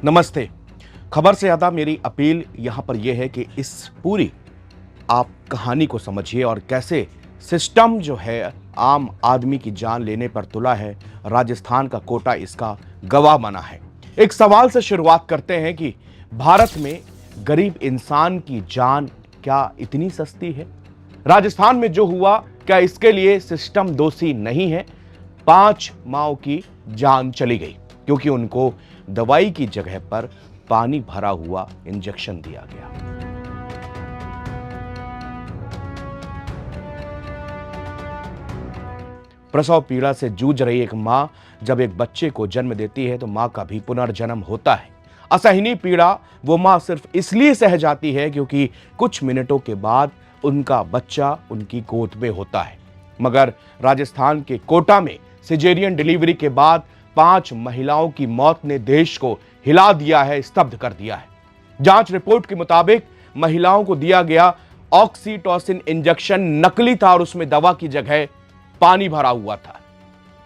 नमस्ते। खबर से ज़्यादा मेरी अपील यहाँ पर यह है कि इस पूरी आप कहानी को समझिए और कैसे सिस्टम जो है आम आदमी की जान लेने पर तुला है। राजस्थान का कोटा इसका गवाह बना है। एक सवाल से शुरुआत करते हैं कि भारत में गरीब इंसान की जान क्या इतनी सस्ती है? राजस्थान में जो हुआ, क्या इसके लिए सिस्टम दोषी नहीं है? 5 माओ की जान चली गई क्योंकि उनको दवाई की जगह पर पानी भरा हुआ इंजेक्शन दिया गया। प्रसव पीड़ा से जूझ रही एक मां जब एक बच्चे को जन्म देती है तो मां का भी पुनर्जन्म होता है। असहनीय पीड़ा वो मां सिर्फ इसलिए सह जाती है क्योंकि कुछ मिनटों के बाद उनका बच्चा उनकी गोद में होता है। मगर राजस्थान के कोटा में सिजेरियन डिलीवरी के बाद 5 महिलाओं की मौत ने देश को हिला दिया है, स्तब्ध कर दिया है। जांच रिपोर्ट के मुताबिक महिलाओं को दिया गया ऑक्सीटोसिन इंजेक्शन नकली था और उसमें दवा की जगह पानी भरा हुआ था।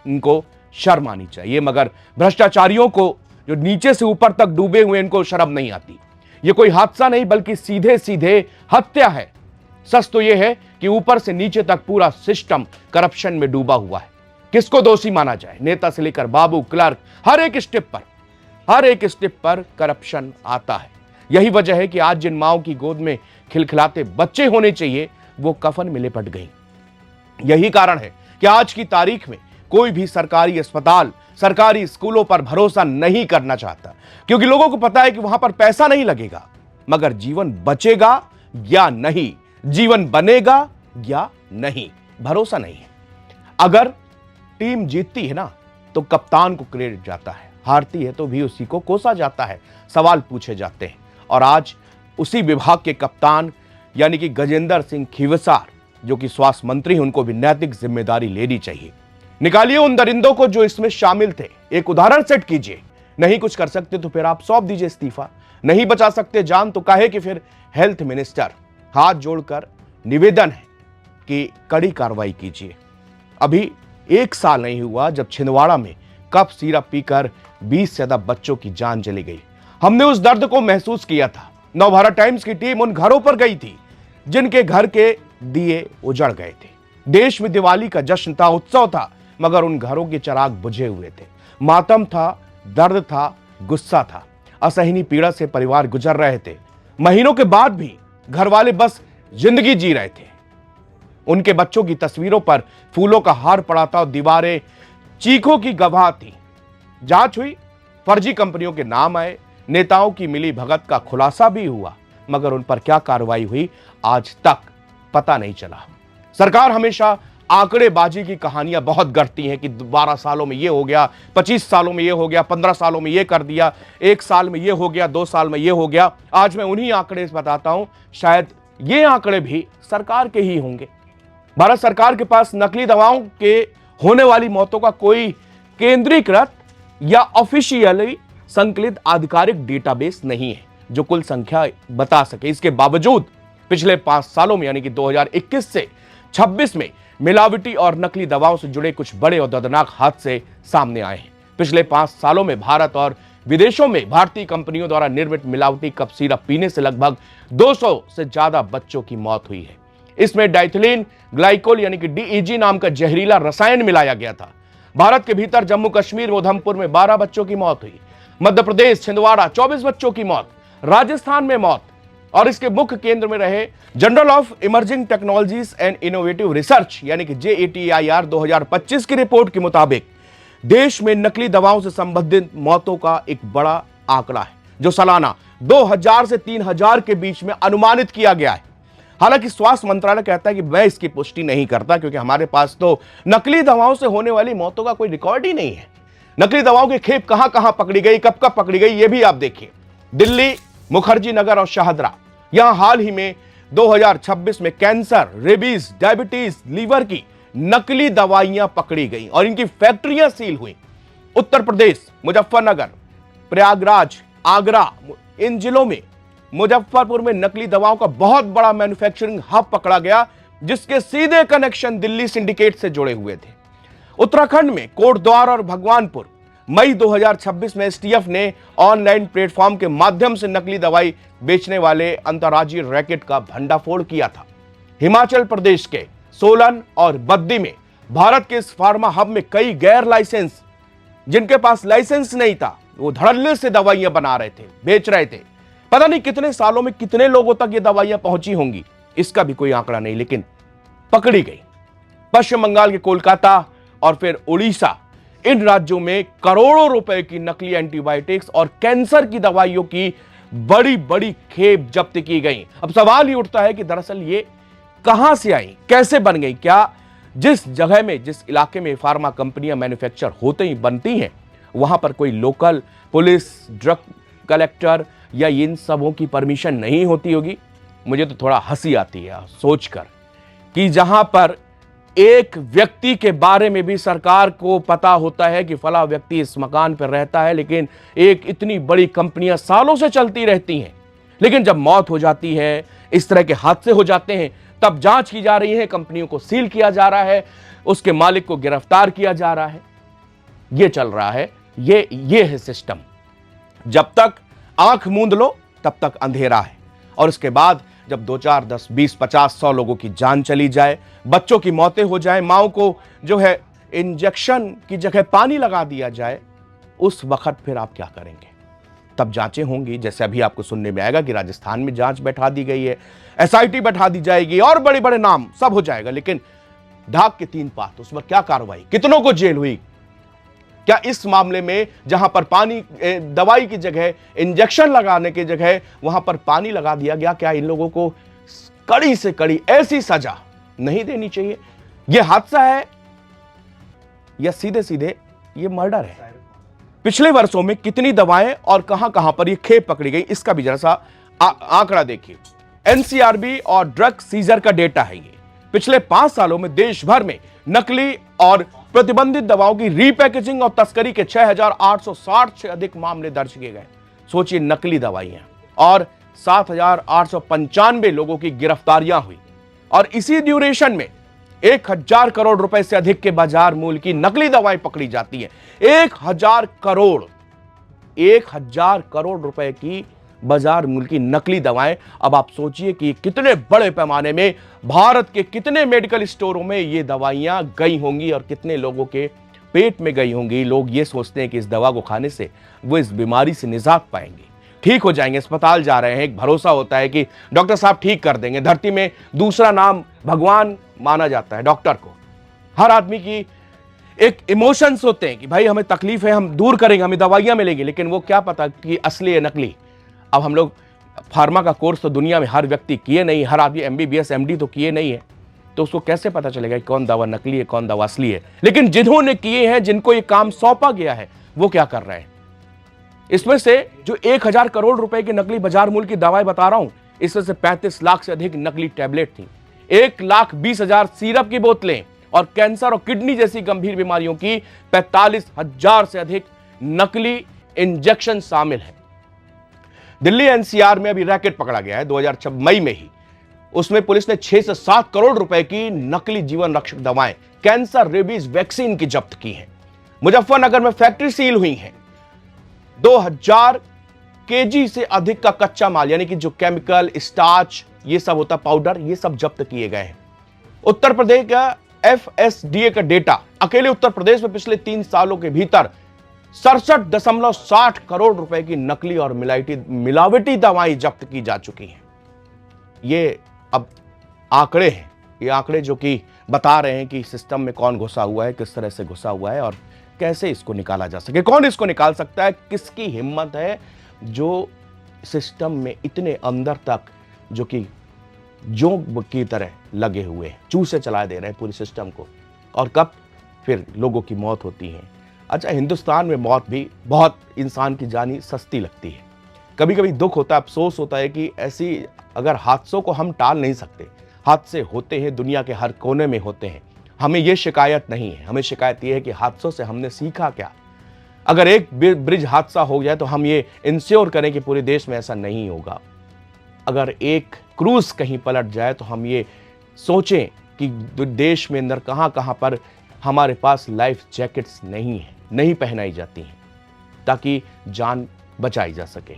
इनको शर्म आनी चाहिए, मगर भ्रष्टाचारियों को जो नीचे से ऊपर तक डूबे हुए इनको शर्म नहीं आती। ये कोई हादसा नहीं बल्कि सीधे सीधे हत्या है। सच तो यह है कि ऊपर से नीचे तक पूरा सिस्टम करप्शन में डूबा हुआ है। किसको दोषी माना जाए? नेता से लेकर बाबू, क्लर्क, हर एक स्टेप पर करप्शन आता है। यही वजह है कि आज जिन माओं की गोद में खिलखिलाते बच्चे होने चाहिए वो कफन में लिपट गई। यही कारण है कि आज की तारीख में कोई भी सरकारी अस्पताल, सरकारी स्कूलों पर भरोसा नहीं करना चाहता, क्योंकि लोगों को पता है कि वहां पर पैसा नहीं लगेगा मगर जीवन बचेगा या नहीं, जीवन बनेगा या नहीं, भरोसा नहीं है। अगर टीम जीतती है ना तो कप्तान को क्रेडिट जाता है, हारती है तो भी उसी को कोसा जाता है, सवाल पूछे जाते हैं। और आज उसी विभाग के कप्तान यानी कि गजेंद्र सिंह खीवसार जो कि स्वास्थ्य मंत्री हैं, उनको भी नैतिक जिम्मेदारी लेनी चाहिए। निकालिए उन दरिंदों को जो इसमें शामिल थे, एक उदाहरण सेट कीजिए। नहीं कुछ कर सकते तो फिर आप सौंप दीजिए इस्तीफा। नहीं बचा सकते जान तो काहे कि फिर हेल्थ मिनिस्टर। हाथ जोड़कर निवेदन है कि कड़ी कार्रवाई कीजिए। अभी 1 साल नहीं हुआ जब छिंदवाड़ा में कफ सिरप पीकर 20 से ज्यादा बच्चों की जान चली गई। हमने उस दर्द को महसूस किया था। नवभारत टाइम्स की टीम उन घरों पर गई थी जिनके घर के दिए उजड़ गए थे। देश में दिवाली का जश्न था, उत्सव था, मगर उन घरों के चिराग बुझे हुए थे। मातम था, दर्द था, गुस्सा था। असहनीय पीड़ा से परिवार गुजर रहे थे। महीनों के बाद भी घर वाले बस जिंदगी जी रहे थे। उनके बच्चों की तस्वीरों पर फूलों का हार पड़ा था और दीवारें चीखों की गवाह थी। जांच हुई, फर्जी कंपनियों के नाम आए, नेताओं की मिली भगत का खुलासा भी हुआ, मगर उन पर क्या कार्रवाई हुई आज तक पता नहीं चला। सरकार हमेशा आंकड़ेबाजी की कहानियां बहुत गढ़ती हैं कि 12 सालों में ये हो गया, 25 सालों में ये हो गया, 15 सालों में ये कर दिया, 1 साल में ये हो गया, 2 साल में ये हो गया। आज मैं उन्हीं आंकड़े से बताता हूं, शायद ये आंकड़े भी सरकार के ही होंगे। भारत सरकार के पास नकली दवाओं के होने वाली मौतों का कोई केंद्रीकृत या ऑफिशियली संकलित आधिकारिक डेटाबेस नहीं है जो कुल संख्या बता सके। इसके बावजूद पिछले 5 सालों में यानी कि 2021 से 26 में मिलावटी और नकली दवाओं से जुड़े कुछ बड़े और दर्दनाक हादसे सामने आए हैं। पिछले 5 सालों में भारत और विदेशों में भारतीय कंपनियों द्वारा निर्मित मिलावटी कफ सिरप पीने से लगभग 200 से ज्यादा बच्चों की मौत हुई है। इसमें डाइथिलीन ग्लाइकोल यानी कि डीईजी नाम का जहरीला रसायन मिलाया गया था। भारत के भीतर जम्मू कश्मीर उधमपुर में 12 बच्चों की मौत हुई, मध्य प्रदेश छिंदवाड़ा 24 बच्चों की मौत, राजस्थान में मौत। और इसके मुख्य केंद्र में रहे journal of emerging technologies and innovative research यानी कि JATIR 2025 की रिपोर्ट के मुताबिक देश में नकली दवाओं से संबंधित मौतों का एक बड़ा आंकड़ा है जो सालाना 2000 से 3000 के बीच में अनुमानित किया गया है। हालांकि स्वास्थ्य मंत्रालय कहता है कि मैं इसकी पुष्टि नहीं करता क्योंकि हमारे पास तो नकली दवाओं से होने वाली मौतों का कोई रिकॉर्ड ही नहीं है। नकली दवाओं की खेप कहां कहां पकड़ी गई, कब कब पकड़ी गई, यह भी आप देखिए। दिल्ली, मुखर्जी नगर और शाहदरा, यहां हाल ही में 2026 में कैंसर, रेबीज, डायबिटीज, लीवर की नकली दवाइयां पकड़ी गई और इनकी फैक्ट्रियां सील हुई। उत्तर प्रदेश, मुजफ्फरनगर, प्रयागराज, आगरा, इन जिलों में, मुजफ्फरपुर में नकली दवाओं का बहुत बड़ा मैन्युफैक्चरिंग हब पकड़ा गया जिसके सीधे कनेक्शन दिल्ली सिंडिकेट से जुड़े हुए थे। उत्तराखंड में कोटद्वार और भगवानपुर, मई 2026 में एसटीएफ ने ऑनलाइन प्लेटफॉर्म के माध्यम से नकली दवाई बेचने वाले अंतर्राज्यीय रैकेट का भंडाफोड़ किया था। हिमाचल प्रदेश के सोलन और बद्दी में भारत के इस फार्मा हब में कई गैर लाइसेंस, जिनके पास लाइसेंस नहीं था, वो धड़ल्ले से दवाइयां बना रहे थे, बेच रहे थे। पता नहीं कितने सालों में कितने लोगों तक ये दवाइयां पहुंची होंगी, इसका भी कोई आंकड़ा नहीं, लेकिन पकड़ी गई। पश्चिम बंगाल के कोलकाता और फिर उड़ीसा, इन राज्यों में करोड़ों रुपए की नकली एंटीबायोटिक्स और कैंसर की दवाइयों की बड़ी बड़ी खेप जब्त की गई। अब सवाल ही उठता है कि दरअसल ये कहां से आई, कैसे बन गई? क्या जिस जगह में, जिस इलाके में फार्मा कंपनियां मैन्युफैक्चर होते ही बनती हैं, वहां पर कोई लोकल पुलिस, ड्रग कलेक्टर या इन सबों की परमिशन नहीं होती होगी? मुझे तो थोड़ा हंसी आती है सोचकर कि जहां पर एक व्यक्ति के बारे में भी सरकार को पता होता है कि फला व्यक्ति इस मकान पर रहता है, लेकिन एक इतनी बड़ी कंपनियां सालों से चलती रहती हैं, लेकिन जब मौत हो जाती है, इस तरह के हादसे हो जाते हैं, तब जांच की जा रही है, कंपनियों को सील किया जा रहा है, उसके मालिक को गिरफ्तार किया जा रहा है। यह चल रहा है, ये है सिस्टम। जब तक आंख मूंद लो तब तक अंधेरा है, और उसके बाद जब 2, 4, 10, 20, 50, 100 लोगों की जान चली जाए, बच्चों की मौतें हो जाए, माओ को जो है इंजेक्शन की जगह पानी लगा दिया जाए, उस वक्त फिर आप क्या करेंगे? तब जांचें होंगी। जैसे अभी आपको सुनने में आएगा कि राजस्थान में जांच बैठा दी गई है, एसआईटी बैठा दी जाएगी और बड़े बड़े नाम सब हो जाएगा, लेकिन ढाक के 3 पात, उस पर क्या कार्रवाई, कितनों को जेल हुई? क्या इस मामले में जहां पर पानी, दवाई की जगह, इंजेक्शन लगाने की जगह वहां पर पानी लगा दिया गया, क्या इन लोगों को कड़ी से कड़ी ऐसी सजा नहीं देनी चाहिए? यह हादसा है या सीधे सीधे ये मर्डर है? पिछले वर्षों में कितनी दवाएं और कहां कहां पर ये खेप पकड़ी गई, इसका भी जरा सा आंकड़ा देखिए। एनसीआरबी और ड्रग सीजर का डेटा है ये। पिछले 5 सालों में देश भर में नकली और प्रतिबंधित दवाओं की रीपैकेजिंग और तस्करी के 6,860 से अधिक मामले दर्ज किए गए। सोचिए, नकली दवाइयां, और 7,895 लोगों की गिरफ्तारियां हुई, और इसी ड्यूरेशन में 1,000 करोड़ रुपए से अधिक के बाजार मूल्य की नकली दवाएं पकड़ी जाती हैं। 1,000 करोड़ रुपए की बाजार मूल्य की नकली दवाएं। अब आप सोचिए कि कितने बड़े पैमाने में भारत के कितने मेडिकल स्टोरों में ये दवाइयां गई होंगी और कितने लोगों के पेट में गई होंगी। लोग ये सोचते हैं कि इस दवा को खाने से वो इस बीमारी से निजात पाएंगे, ठीक हो जाएंगे, अस्पताल जा रहे हैं, एक भरोसा होता है कि डॉक्टर साहब ठीक कर देंगे। धरती में दूसरा नाम भगवान माना जाता है डॉक्टर को। हर आदमी की एक इमोशंस होते हैं कि भाई हमें तकलीफ है, हम दूर करेंगे, हमें दवाइयां मिलेंगी, लेकिन वो क्या पता कि असली है नकली। अब हम लोग फार्मा का कोर्स तो दुनिया में हर व्यक्ति किए नहीं, हर आदमी एमबीबीएस एमडी तो किए नहीं है, तो उसको कैसे पता चलेगा कि कौन दवा नकली है, कौन दवा असली है? लेकिन जिन्होंने किए हैं, जिनको ये काम सौंपा गया है, वो क्या कर रहे हैं? इसमें से जो 1,000 करोड़ रुपए की नकली बाजार मूल्य की दवाएं बता रहा हूं, इसमें से 35 लाख से अधिक नकली टैबलेट थी, 1,20,000 सिरप की बोतलें, और कैंसर और किडनी जैसी गंभीर बीमारियों की 45,000 से अधिक नकली इंजेक्शन शामिल है। दिल्ली एनसीआर में अभी रैकेट पकड़ा गया है 2026 मई में ही। उसमें पुलिस ने 6 से 7 करोड़ रुपए की नकली जीवन रक्षक दवाएं, कैंसर, रेबीज वैक्सीन की जब्त की है। मुजफ्फरनगर में फैक्ट्री सील हुई है। 2000 केजी से अधिक का कच्चा माल, यानी कि जो केमिकल, स्टार्च, ये सब होता, पाउडर, ये सब जब्त किए गए हैं। उत्तर प्रदेश का एफएसडीए का डेटा, अकेले उत्तर प्रदेश में पिछले 3 सालों के भीतर 67.60 करोड़ रुपए की नकली और मिलावटी दवाएं जब्त की जा चुकी हैं। ये अब आंकड़े हैं, ये आंकड़े जो कि बता रहे हैं कि सिस्टम में कौन घुसा हुआ है, किस तरह से घुसा हुआ है और कैसे इसको निकाला जा सके। कौन इसको निकाल सकता है? किसकी हिम्मत है जो सिस्टम में इतने अंदर तक, जो कि जोंक की तरह लगे हुए हैं, चूसे चला दे रहे हैं पूरी सिस्टम को, और कब फिर लोगों की मौत होती है। अच्छा, हिंदुस्तान में मौत भी बहुत, इंसान की जानी सस्ती लगती है। कभी कभी दुख होता है, अफसोस होता है कि ऐसी अगर हादसों को हम टाल नहीं सकते, हादसे होते हैं, दुनिया के हर कोने में होते हैं, हमें यह शिकायत नहीं है। हमें शिकायत यह है कि हादसों से हमने सीखा क्या। अगर एक ब्रिज हादसा हो जाए तो हम ये इंश्योर करें कि पूरे देश में ऐसा नहीं होगा। अगर एक क्रूज कहीं पलट जाए तो हम ये सोचें कि देश में अंदर कहां कहां पर हमारे पास लाइफ जैकेट्स नहीं है। नहीं पहनाई जाती हैं ताकि जान बचाई जा सके।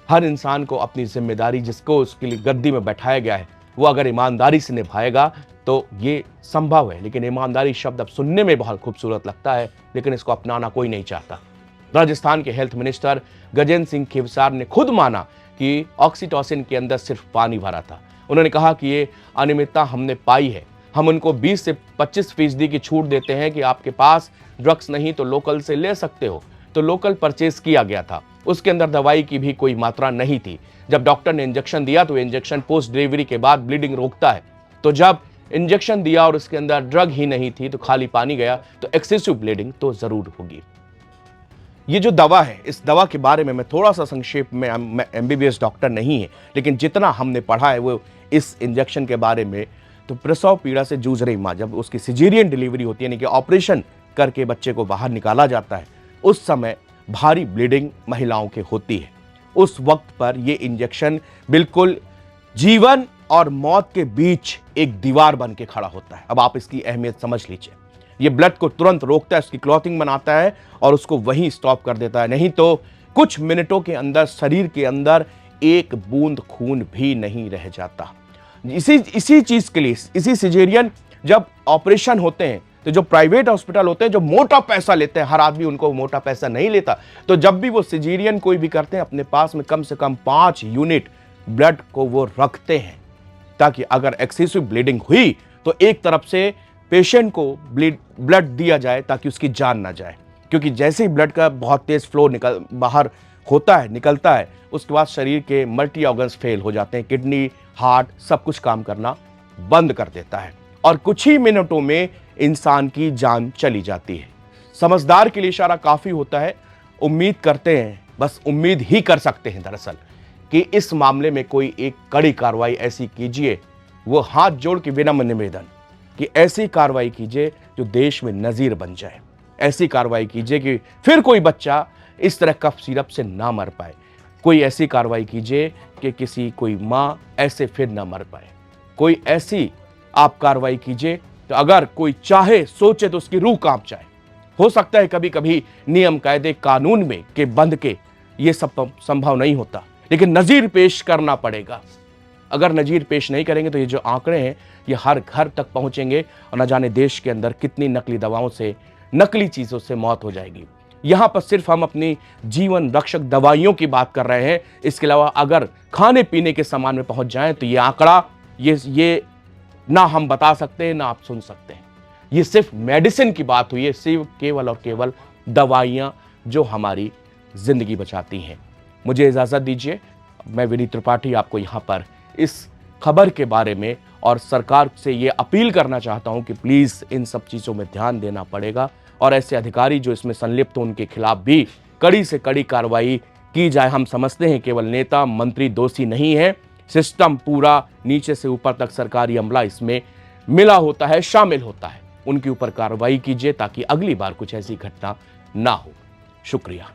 हर इंसान को अपनी जिम्मेदारी, जिसको उसके लिए गद्दी में बैठाया गया है, वो अगर ईमानदारी से निभाएगा तो ये संभव है। लेकिन ईमानदारी शब्द अब सुनने में बहुत खूबसूरत लगता है, लेकिन इसको अपनाना कोई नहीं चाहता। राजस्थान के हेल्थ मिनिस्टर गजेंद्र सिंह खेवसार ने खुद माना कि ऑक्सीटोसिन के अंदर सिर्फ पानी भरा था। उन्होंने कहा कि ये अनियमितता हमने पाई है, हम उनको 20 से 25% की छूट देते हैं कि आपके पास ड्रग्स नहीं तो लोकल से ले सकते हो। तो लोकल परचेज किया गया था, उसके अंदर दवाई की भी कोई मात्रा नहीं थी। जब डॉक्टर ने इंजेक्शन दिया तो इंजेक्शन पोस्ट डिलीवरी के बाद ब्लीडिंग रोकता है, तो जब इंजेक्शन दिया और उसके अंदर ड्रग ही नहीं थी तो खाली पानी गया, तो एक्सेसिव ब्लीडिंग तो जरूर होगी। ये जो दवा है, इस दवा के बारे में मैं थोड़ा सा संक्षेप में, मैं एमबीबीएस डॉक्टर नहीं है, लेकिन जितना हमने पढ़ा है वो इस इंजेक्शन के बारे में, तो प्रसव पीड़ा से जूझ रही माँ, जब उसकी सिजेरियन डिलीवरी होती है, यानी कि ऑपरेशन करके बच्चे को बाहर निकाला जाता है, उस समय भारी ब्लीडिंग महिलाओं के होती है। उस वक्त पर यह इंजेक्शन बिल्कुल जीवन और मौत के बीच एक दीवार बन के खड़ा होता है। अब आप इसकी अहमियत समझ लीजिए। ये ब्लड को तुरंत रोकता है, उसकी क्लॉटिंग बनाता है और उसको वहीं स्टॉप कर देता है, नहीं तो कुछ मिनटों के अंदर शरीर के अंदर एक बूंद खून भी नहीं रह जाता। इसी चीज के लिए, इसी सिजेरियन जब ऑपरेशन होते हैं, तो जो प्राइवेट हॉस्पिटल होते हैं, जो मोटा पैसा लेते हैं, हर आदमी उनको मोटा पैसा नहीं लेता, तो जब भी वो सिजेरियन कोई भी करते हैं, अपने पास में कम से कम 5 यूनिट ब्लड को वो रखते हैं, ताकि अगर एक्सेसिव ब्लीडिंग हुई तो एक तरफ से पेशेंट को ब्लड दिया जाए ताकि उसकी जान ना जाए। क्योंकि जैसे ही ब्लड का बहुत तेज फ्लो बाहर होता है, निकलता है, उसके बाद शरीर के मल्टी ऑर्गन्स फेल हो जाते हैं, किडनी, हार्ट, सब कुछ काम करना बंद कर देता है और कुछ ही मिनटों में इंसान की जान चली जाती है। समझदार के लिए इशारा काफी होता है। उम्मीद करते हैं, बस उम्मीद ही कर सकते हैं दरअसल, कि इस मामले में कोई एक कड़ी कार्रवाई ऐसी कीजिए, वो हाथ जोड़ के विनम्र निवेदन कि ऐसी कार्रवाई कीजिए जो देश में नजीर बन जाए। ऐसी कार्रवाई कीजिए कि फिर कोई बच्चा इस तरह कफ सिरप से ना मर पाए। कोई ऐसी कार्रवाई कीजिए कि कोई माँ ऐसे फिर ना मर पाए। कोई ऐसी आप कार्रवाई कीजिए तो अगर कोई चाहे, सोचे तो उसकी रूह कांप जाए। हो सकता है कभी कभी नियम कायदे कानून में के बंद के ये सब संभव नहीं होता, लेकिन नजीर पेश करना पड़ेगा। अगर नजीर पेश नहीं करेंगे तो ये जो आंकड़े हैं ये हर घर तक पहुंचेंगे और न जाने देश के अंदर कितनी नकली दवाओं से, नकली चीजों से मौत हो जाएगी। यहां पर सिर्फ हम अपनी जीवन रक्षक दवाइयों की बात कर रहे हैं। इसके अलावा अगर खाने पीने के सामान में पहुंच जाएं तो ये आंकड़ा ये ना हम बता सकते हैं, ना आप सुन सकते हैं। ये सिर्फ मेडिसिन की बात हुई है, सिर्फ केवल और केवल दवाइयां जो हमारी जिंदगी बचाती हैं। मुझे इजाजत दीजिए। मैं विनीत त्रिपाठी आपको यहां पर इस खबर के बारे में और सरकार से ये अपील करना चाहता हूं कि प्लीज इन सब चीजों में ध्यान देना पड़ेगा और ऐसे अधिकारी जो इसमें संलिप्त हो उनके खिलाफ भी कड़ी से कड़ी कार्रवाई की जाए। हम समझते हैं केवल नेता मंत्री दोषी नहीं है, सिस्टम पूरा नीचे से ऊपर तक सरकारी अमला इसमें मिला होता है, शामिल होता है। उनके ऊपर कार्रवाई कीजिए ताकि अगली बार कुछ ऐसी घटना ना हो। शुक्रिया।